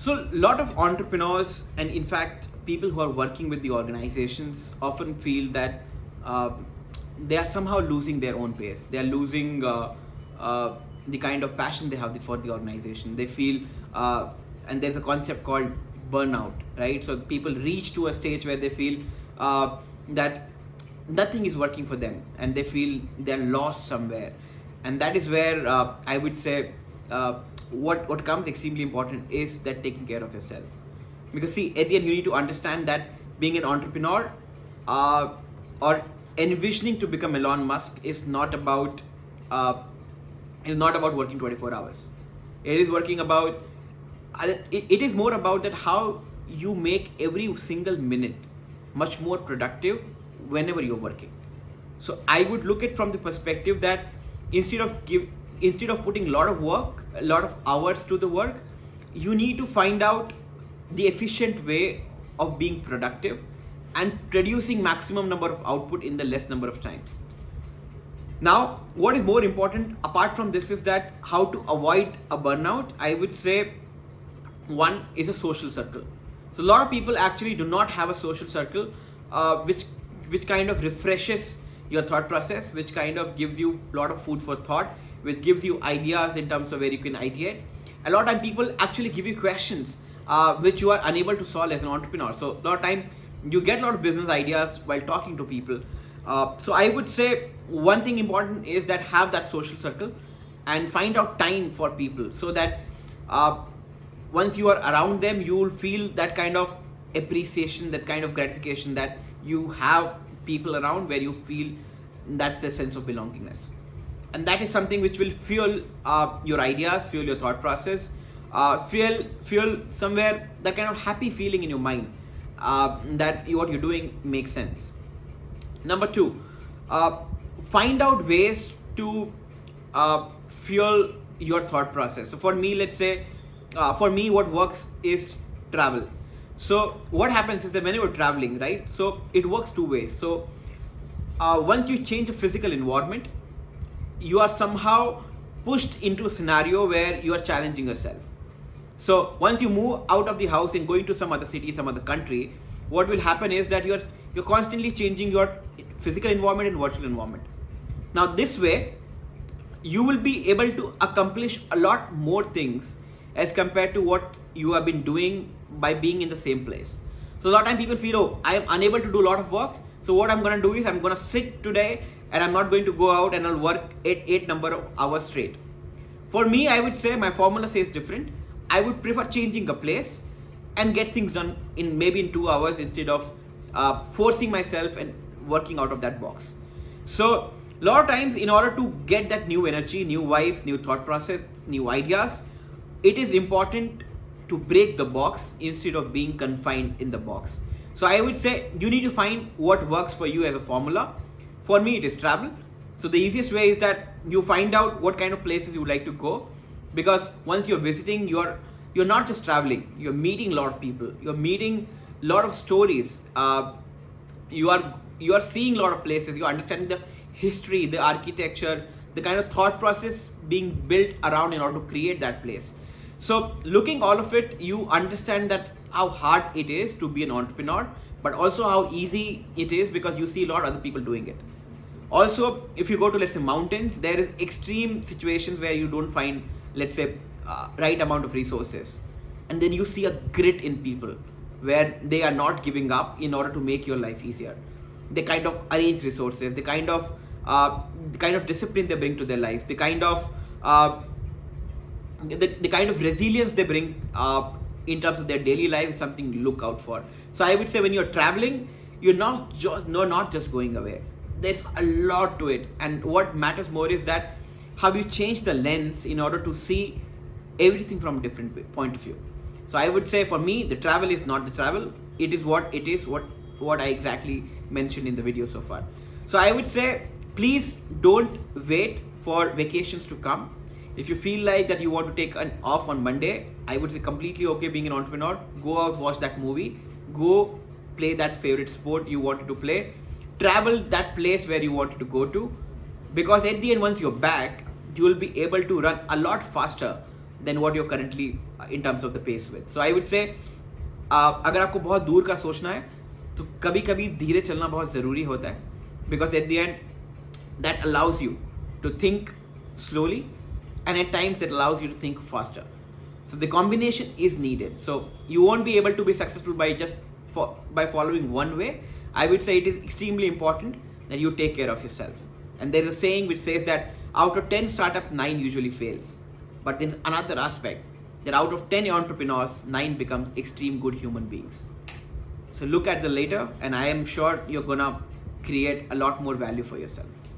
So a lot of entrepreneurs and in fact people who are working with the organizations often feel that uh, they are somehow losing their own pace. They are losing uh, the kind of passion they have for the organization. They feel, and there's a concept called burnout, right? So people reach to a stage where they feel that nothing is working for them and they feel they're lost somewhere. And that is where I would say what comes extremely important is that taking care of yourself. Because see, at the end, you need to understand that being an entrepreneur or envisioning to become Elon Musk uh, is not about working 24 hours. It is working about it is more about that how you make every single minute much more productive whenever you're working. So I would look at from the perspective that instead of putting a lot of work, a lot of hours to the work, you need to find out the efficient way of being productive and producing maximum number of output in the less number of time. Now, what is more important apart from this is that how to avoid a burnout. I would say one is a social circle. So a lot of people actually do not have a social circle, which kind of refreshes your thought process, which kind of gives you a lot of food for thought, which gives you ideas in terms of where you can ideate. A lot of time people actually give you questions which you are unable to solve as an entrepreneur. So a lot of time you get a lot of business ideas while talking to people. So I would say one thing important is that have that social circle and find out time for people, so that once you are around them, you will feel that kind of appreciation, that kind of gratification that you have people around where you feel that's the sense of belongingness. And that is something which will fuel your ideas, fuel your thought process, fuel somewhere that kind of happy feeling in your mind that what you're doing makes sense. Number two, find out ways to fuel your thought process. So for me, let's say, for me, what works is travel. So what happens is that when you're traveling, right? So it works two ways. So once you change a physical environment, you are somehow pushed into a scenario where you are challenging yourself. So once you move out of the house and going to some other city, some other country, what will happen is that you're constantly changing your physical environment and virtual environment. Now this way, you will be able to accomplish a lot more things as compared to what you have been doing by being in the same place. So a lot of time people feel, oh, I am unable to do a lot of work. So what I'm gonna do is I'm gonna sit today and I'm not going to go out and I'll work eight number of hours straight. For me, I would say my formula says different. I would prefer changing a place and get things done in maybe in 2 hours instead of forcing myself and working out of that box. So a lot of times, in order to get that new energy, new vibes, new thought process, new ideas, it is important to break the box instead of being confined in the box. So I would say you need to find what works for you as a formula. For me, it is travel. So the easiest way is that you find out what kind of places you would like to go, because once you're visiting, you're not just traveling, you're meeting a lot of people, you're meeting a lot of stories, you are seeing a lot of places, you're understanding the history, the architecture, the kind of thought process being built around in order to create that place. So looking all of it, you understand that how hard it is to be an entrepreneur, but also how easy it is because you see a lot of other people doing it. Also, if you go to, let's say, mountains, there is extreme situations where you don't find, let's say, right amount of resources, and then you see a grit in people where they are not giving up in order to make your life easier. They kind of arrange resources, the kind of discipline they bring to their life, the kind of resilience they bring in terms of their daily life is something you look out for. So I would say when you're traveling, you're not just going away. There's a lot to it, and what matters more is that how you change the lens in order to see everything from a different point of view. So I would say for me, the travel is not the travel. It is what it is, what I exactly mentioned in the video so far. So I would say, please don't wait for vacations to come. If you feel like that you want to take an off on Monday, I would say completely okay being an entrepreneur. Go out, watch that movie, go play that favorite sport you wanted to play, travel that place where you wanted to go to, because at the end, once you're back, you will be able to run a lot faster than what you're currently in terms of the pace with. So I would say अगर आपको बहुत दूर का सोचना है तो कभी कभी धीरे चलना बहुत ज़रूरी होता है, because at the end that allows you to think slowly and at times that allows you to think faster. So the combination is needed. So you won't be able to be successful by just by following one way. I would say it is extremely important that you take care of yourself. And there's a saying which says that out of 10 startups, 9 usually fails. But there's another aspect that out of 10 entrepreneurs, 9 becomes extreme good human beings. So look at the later, and I am sure you're gonna create a lot more value for yourself.